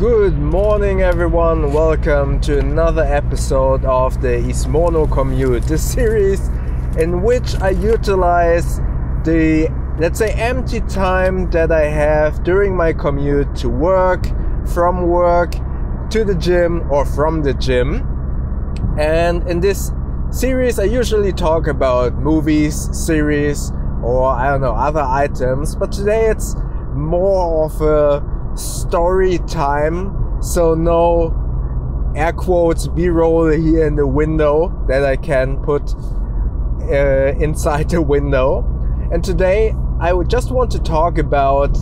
Good morning everyone, welcome to another episode of the Ismono Commute, the series in which I utilize the, let's say, empty time that I have during my commute to work, from work to the gym or from the gym. And in this series I usually talk about movies, series, or I don't know, other items, but today it's more of a story time, so no air quotes B-roll here in the window that I can put inside the window. And today I would just want to talk about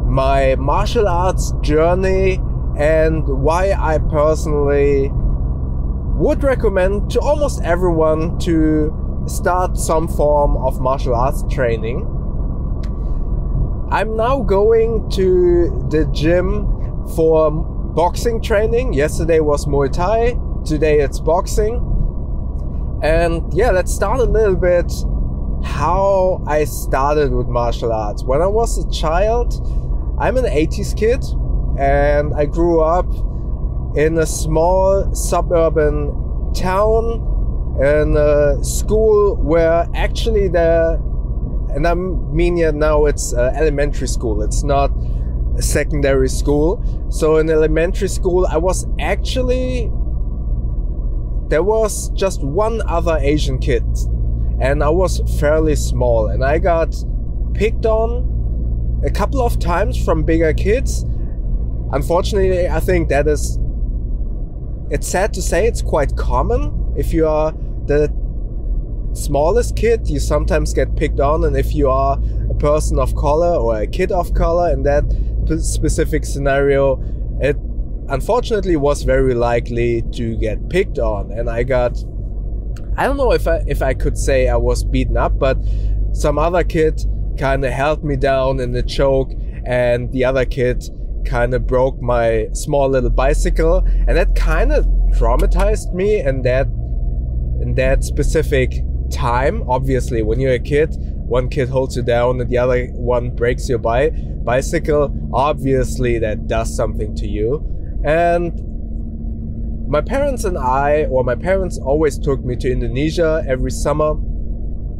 my martial arts journey and why I personally would recommend to almost everyone to start some form of martial arts training. I'm now going to the gym for boxing training. Yesterday was Muay Thai, today it's boxing. And yeah, let's start a little bit how I started with martial arts. When I was a child, I'm an 80s kid and I grew up in a small suburban town in a school where actually and I mean, yeah, now it's elementary school. It's not a secondary school. So in elementary school, there was just one other Asian kid, and I was fairly small, and I got picked on a couple of times from bigger kids. Unfortunately, I think it's sad to say, it's quite common. If you are the smallest kid, you sometimes get picked on, and if you are a person of color or a kid of color in that specific scenario, it unfortunately was very likely to get picked on. And I don't know if I could say I was beaten up, but some other kid kind of held me down in the choke, and the other kid kind of broke my small little bicycle, and that kind of traumatized me in that specific time. Obviously, when you're a kid, one kid holds you down and the other one breaks your bicycle. Obviously that does something to you. And my parents always took me to Indonesia every summer,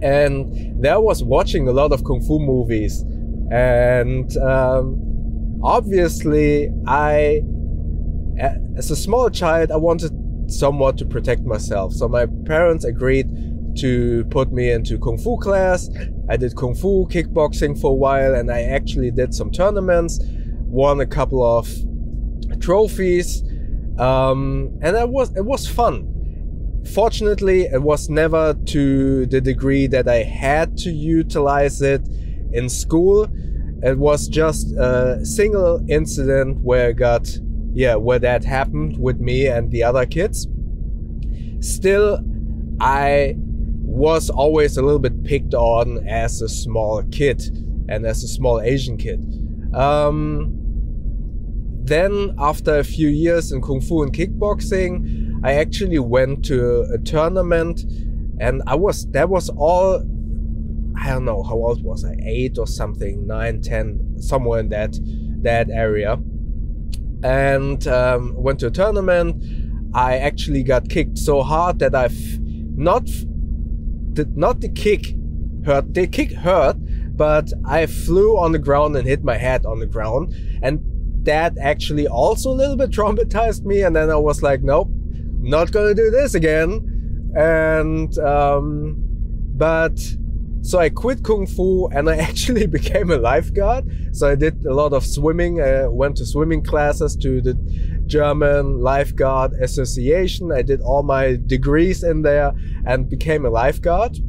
and there I was watching a lot of kung fu movies. And obviously as a small child, I wanted somewhat to protect myself, so my parents agreed to put me into kung fu class. I did kung fu, kickboxing for a while, and I actually did some tournaments, won a couple of trophies, and it was fun. Fortunately, it was never to the degree that I had to utilize it in school. It was just a single incident where that happened with me and the other kids. Still, I was always a little bit picked on as a small kid and as a small Asian kid. Then after a few years in kung fu and kickboxing, I actually went to a tournament, and I don't know, how old was I? 8 or something, 9, 10, somewhere in that area. And went to a tournament. I actually got kicked so hard that the kick hurt. The kick hurt, but I flew on the ground and hit my head on the ground, and that actually also a little bit traumatized me. And then I was like, nope, not gonna do this again. And so I quit kung fu and I actually became a lifeguard. So I did a lot of swimming. I went to swimming classes to the German Lifeguard Association. I did all my degrees in there and became a lifeguard.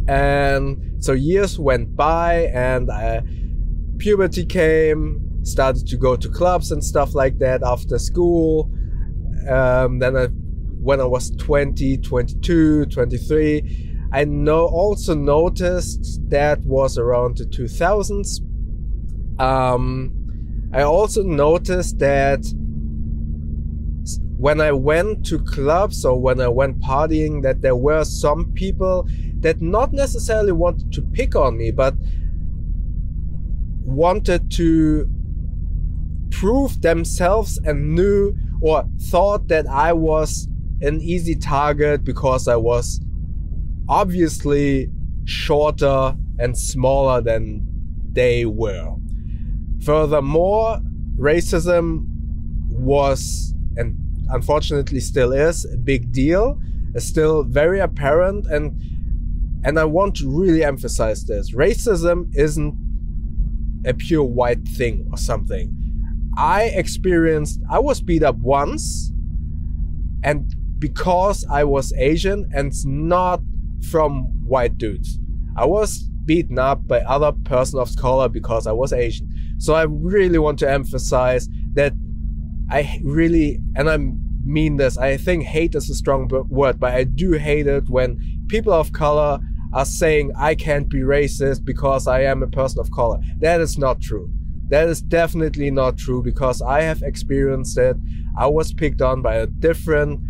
And so years went by, and puberty came, started to go to clubs and stuff like that after school. When I was 20, 22, 23, I also noticed, that was around the 2000s. I also noticed that when I went to clubs or when I went partying, that there were some people that not necessarily wanted to pick on me, but wanted to proved themselves and knew or thought that I was an easy target because I was obviously shorter and smaller than they were. Furthermore, racism was, and unfortunately still is, a big deal. It's still very apparent, and I want to really emphasize this. Racism isn't a pure white thing or something. I was beat up once, and because I was Asian, and it's not from white dudes. I was beaten up by other person of color because I was Asian. So I really want to emphasize that I really, and I mean this, I think hate is a strong word, but I do hate it when people of color are saying I can't be racist because I am a person of color. That is not true. That is definitely not true, because I have experienced it. I was picked on by a different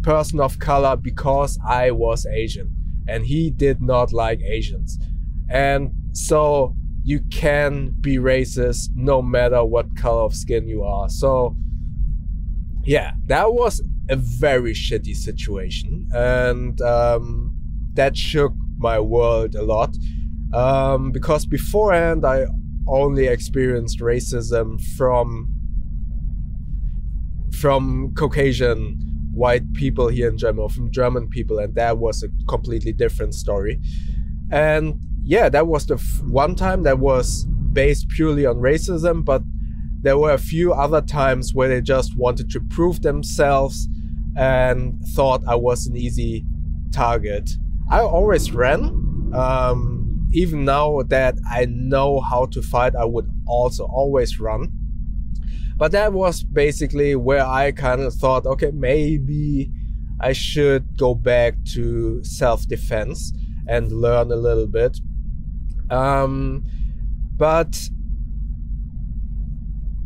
person of color because I was Asian, and he did not like Asians. And so you can be racist no matter what color of skin you are. So yeah, that was a very shitty situation, and that shook my world a lot, because beforehand I only experienced racism from Caucasian white people here in Germany, or from German people, and that was a completely different story. And yeah, that was the one time that was based purely on racism, but there were a few other times where they just wanted to prove themselves and thought I was an easy target. I always ran. Even now that I know how to fight, I would also always run. But that was basically where I kind of thought, okay, maybe I should go back to self-defense and learn a little bit. But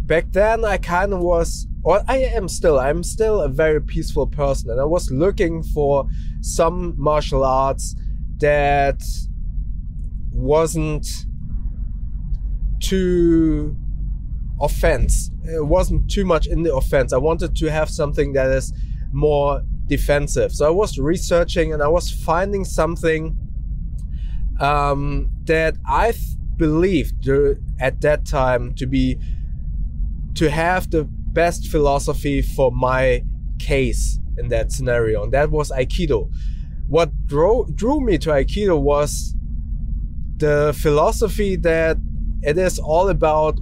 back then I kind of was, or I'm still a very peaceful person, and I was looking for some martial arts that wasn't too offense. It wasn't too much in the offense. I wanted to have something that is more defensive. So I was researching, and I was finding something that I believed at that time to have the best philosophy for my case in that scenario, and that was Aikido. What drew me to Aikido was the philosophy that it is all about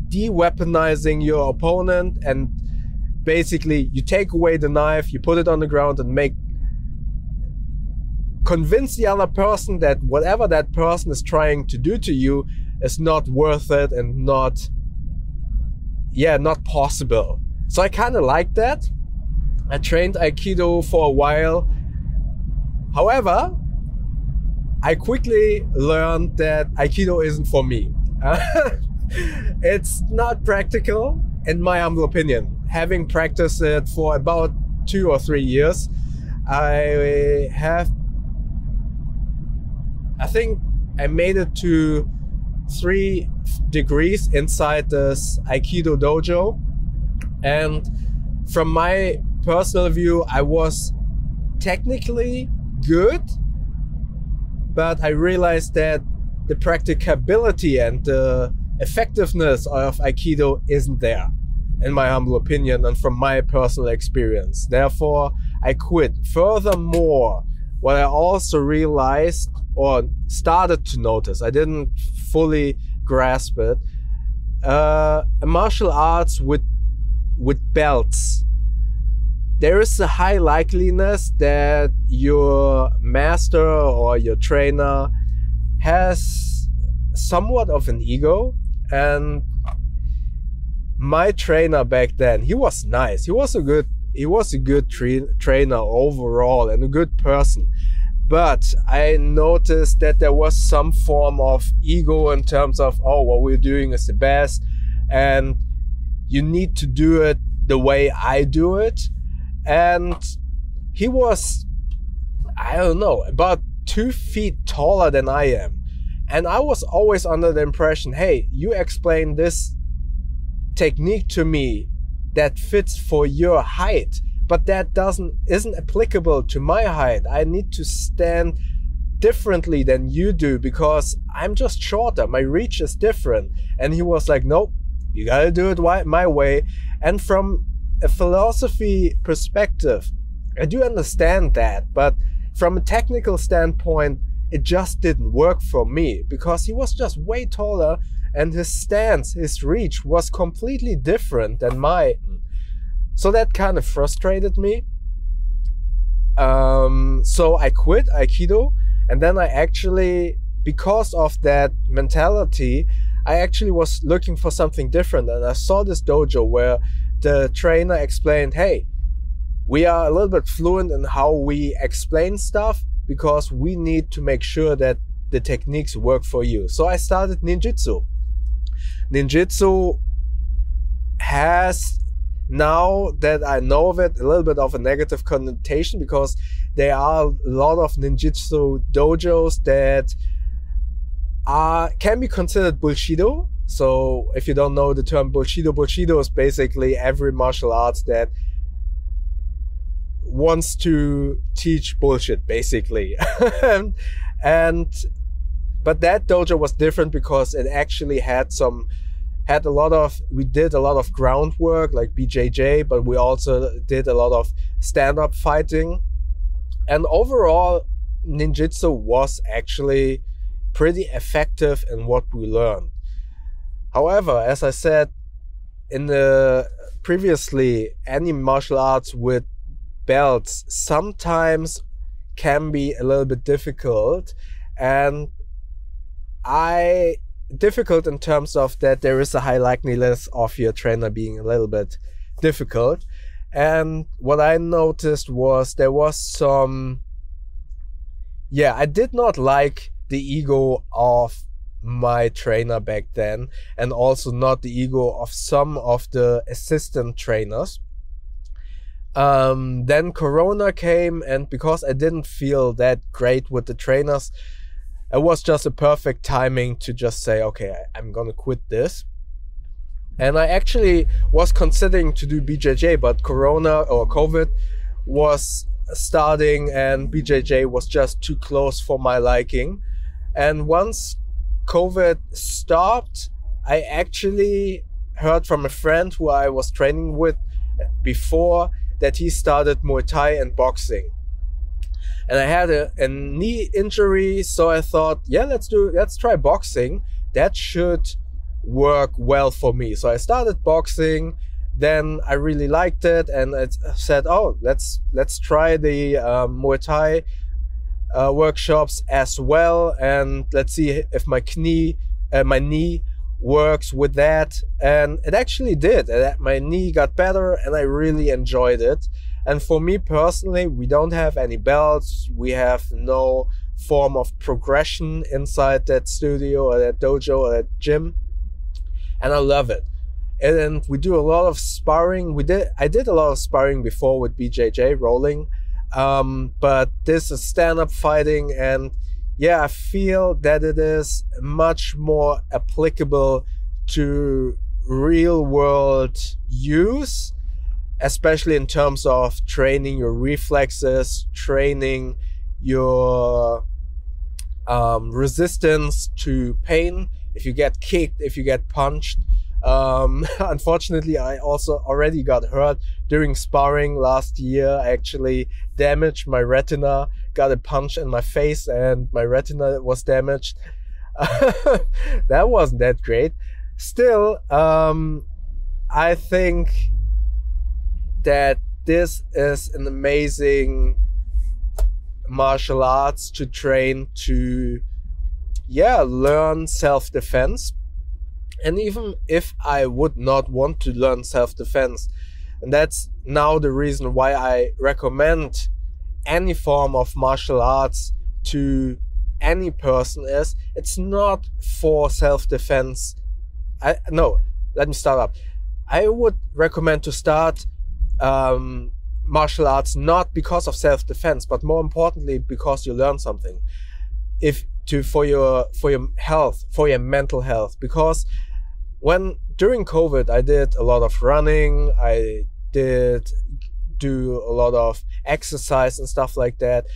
de-weaponizing your opponent, and basically you take away the knife, you put it on the ground, and convince the other person that whatever that person is trying to do to you is not worth it and not possible. So I kind of liked that. I trained Aikido for a while. However, I quickly learned that Aikido isn't for me. It's not practical, in my humble opinion. Having practiced it for about 2 or 3 years, I think I made it to 3 degrees inside this Aikido dojo, and from my personal view I was technically good, but I realized that the practicability and the effectiveness of Aikido isn't there, in my humble opinion and from my personal experience. Therefore I quit. Furthermore, what I also realized, or started to notice, I didn't fully grasp it, a martial arts with belts, there is a high likeliness that your master or your trainer has somewhat of an ego. And my trainer back then, he was nice. He was a good trainer overall and a good person. But I noticed that there was some form of ego in terms of, oh, what we're doing is the best, and you need to do it the way I do it. And he was, I don't know, about 2 feet taller than I am. And I was always under the impression, hey, you explain this technique to me that fits for your height, but that isn't applicable to my height. I need to stand differently than you do because I'm just shorter. My reach is different. And he was like, nope, you gotta do it my way. And from a philosophy perspective, I do understand that, but from a technical standpoint, it just didn't work for me because he was just way taller and his stance, his reach was completely different than mine. So that kind of frustrated me. So I quit Aikido, and then I actually, because of that mentality, I actually was looking for something different, and I saw this dojo where the trainer explained, hey, we are a little bit fluent in how we explain stuff because we need to make sure that the techniques work for you. So I started ninjutsu. Ninjutsu has, now that I know of it, a little bit of a negative connotation because there are a lot of ninjutsu dojos that can be considered bullshido. So if you don't know the term bullshido, bullshido is basically every martial arts that wants to teach bullshit, basically. But that dojo was different because it actually we did a lot of groundwork like BJJ, but we also did a lot of stand-up fighting. And overall, ninjutsu was actually pretty effective in what we learned. However, as I said in the previously, any martial arts with belts sometimes can be a little bit difficult, and difficult in terms of that there is a high likeliness of your trainer being a little bit difficult. And what I noticed was there was some, I did not like the ego of my trainer back then, and also not the ego of some of the assistant trainers. Then Corona came, and because I didn't feel that great with the trainers, it was just a perfect timing to just say, okay, I'm gonna quit this. And I actually was considering to do BJJ, but Corona or COVID was starting and BJJ was just too close for my liking. And once COVID stopped, I actually heard from a friend who I was training with before that he started Muay Thai and boxing. And I had a knee injury, so I thought, let's try boxing. That should work well for me. So I started boxing, then I really liked it, and I said, oh, let's try the Muay Thai workshops as well, and let's see if my knee works with that. And it actually did. My knee got better and I really enjoyed it. And for me personally, we don't have any belts, we have no form of progression inside that studio or that dojo or that gym, and I love it. And we do a lot of sparring. I did a lot of sparring before with BJJ, rolling, but this is stand-up fighting, and I feel that it is much more applicable to real world use, especially in terms of training your reflexes, training your resistance to pain. If you get kicked, if you get punched. Unfortunately, I also already got hurt during sparring last year. I actually damaged my retina, got a punch in my face and my retina was damaged. That wasn't that great. Still, I think that this is an amazing martial arts to train to learn self-defense. And even if I would not want to learn self-defense, and that's now the reason why I recommend any form of martial arts to any person, is it's not for let me start up. I would recommend to start martial arts not because of self-defense, but more importantly because you learn something, for your health, for your mental health. Because when during COVID, I did a lot of running. I did do a lot of exercise and stuff like that.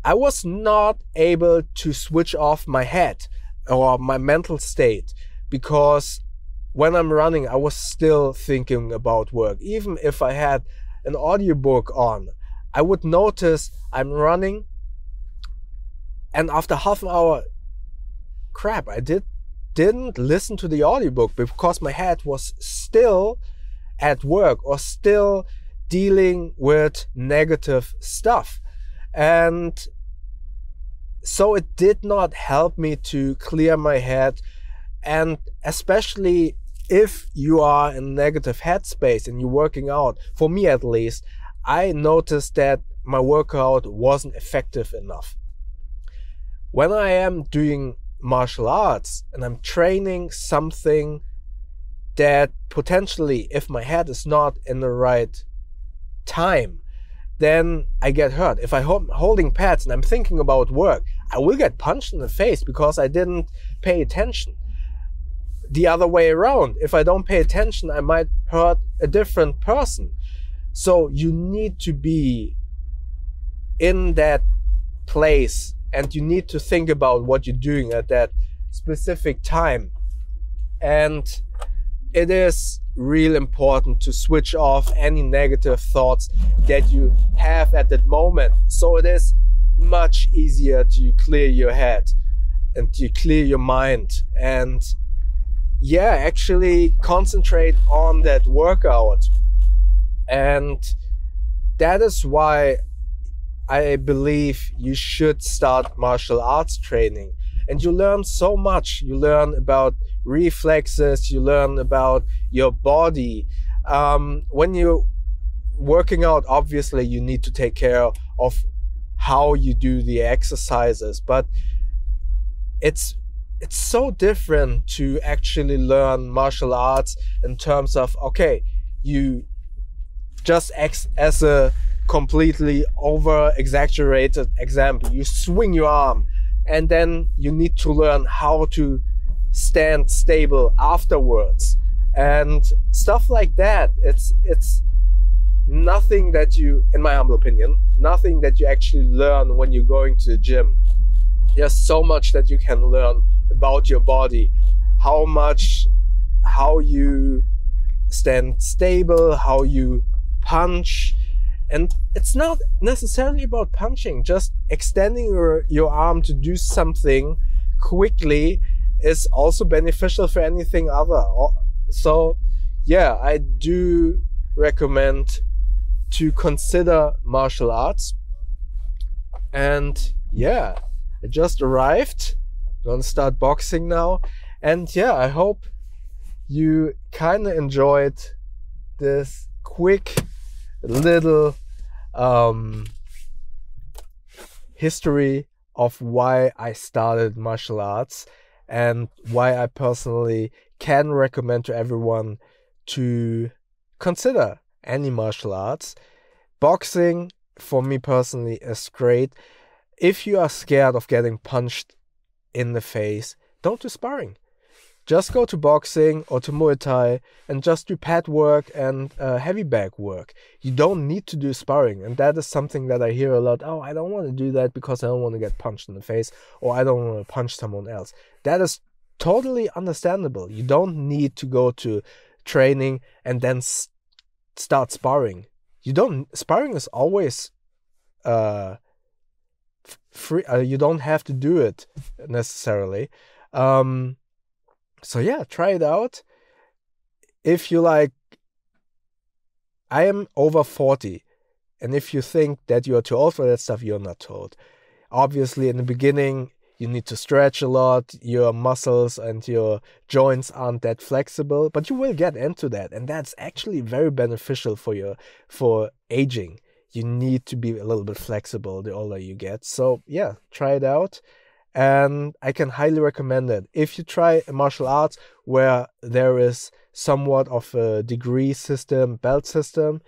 I was not able to switch off my head or my mental state, because when I'm running, I was still thinking about work. Even if I had an audiobook on, I would notice I'm running, and after half an hour, crap, I didn't listen to the audiobook because my head was still at work or still dealing with negative stuff. And so it did not help me to clear my head. And especially if you are in negative headspace and you're working out, for me at least, I noticed that my workout wasn't effective enough. When I am doing martial arts and I'm training something that potentially, if my head is not in the right time, then I get hurt. If I'm holding pads and I'm thinking about work, I will get punched in the face because I didn't pay attention. The other way around, if I don't pay attention, I might hurt a different person. So you need to be in that place, and you need to think about what you're doing at that specific time. And it is real important to switch off any negative thoughts that you have at that moment. So it is much easier to clear your head and to clear your mind, and yeah, actually concentrate on that workout. And that is why I believe you should start martial arts training. And you learn so much. You learn about reflexes, you learn about your body. When you're working out, obviously you need to take care of how you do the exercises, but it's so different to actually learn martial arts in terms of, okay, you just as a completely over exaggerated example, you swing your arm, and then you need to learn how to stand stable afterwards and stuff like that. It's nothing that you, in my humble opinion, nothing that you actually learn when you're going to the gym. There's so much that you can learn about your body, how you stand stable, how you punch. And it's not necessarily about punching, just extending your arm to do something quickly is also beneficial for anything other. So yeah, I do recommend to consider martial arts. And yeah, I just arrived. I'm gonna start boxing now. And yeah, I hope you kind of enjoyed this quick little history of why I started martial arts and why I personally can recommend to everyone to consider any martial arts. Boxing, for me personally, is great. If you are scared of getting punched in the face, don't do sparring. Just go to boxing or to Muay Thai and just do pad work and heavy bag work. You don't need to do sparring. And that is something that I hear a lot. Oh, I don't want to do that because I don't want to get punched in the face, or I don't want to punch someone else. That is totally understandable. You don't need to go to training and then start sparring. Sparring is always free. You don't have to do it necessarily. So yeah, try it out. If you like, I am over 40, and if you think that you are too old for that stuff, you're not too old. Obviously, in the beginning, you need to stretch a lot. Your muscles and your joints aren't that flexible, but you will get into that, and that's actually very beneficial for aging. You need to be a little bit flexible the older you get. So yeah, try it out. And I can highly recommend it. If you try a martial arts where there is somewhat of a degree system, belt system,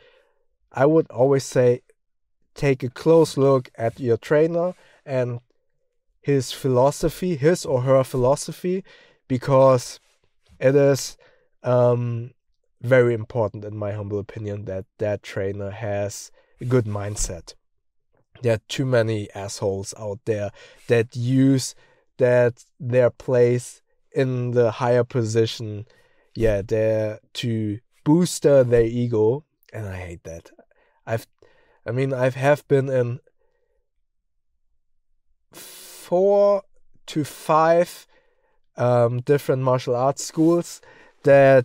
I would always say take a close look at your trainer and his or her philosophy, because it is very important in my humble opinion that that trainer has a good mindset. There are too many assholes out there that use that their place in the higher position, there to booster their ego, and I hate that. I have been in 4 to 5 different martial arts schools where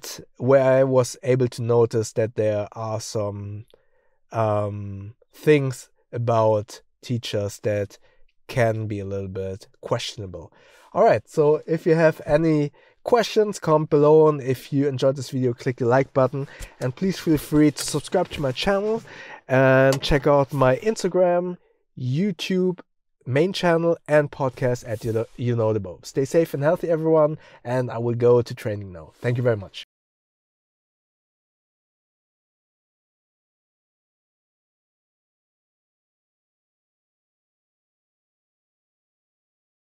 I was able to notice that there are some things about teachers that can be a little bit questionable. Alright, so if you have any questions, comment below, and if you enjoyed this video, click the like button, and please feel free to subscribe to my channel and check out my Instagram, YouTube, main channel, and podcast at You Know The Bow. Stay safe and healthy, everyone, and I will go to training now. Thank you very much.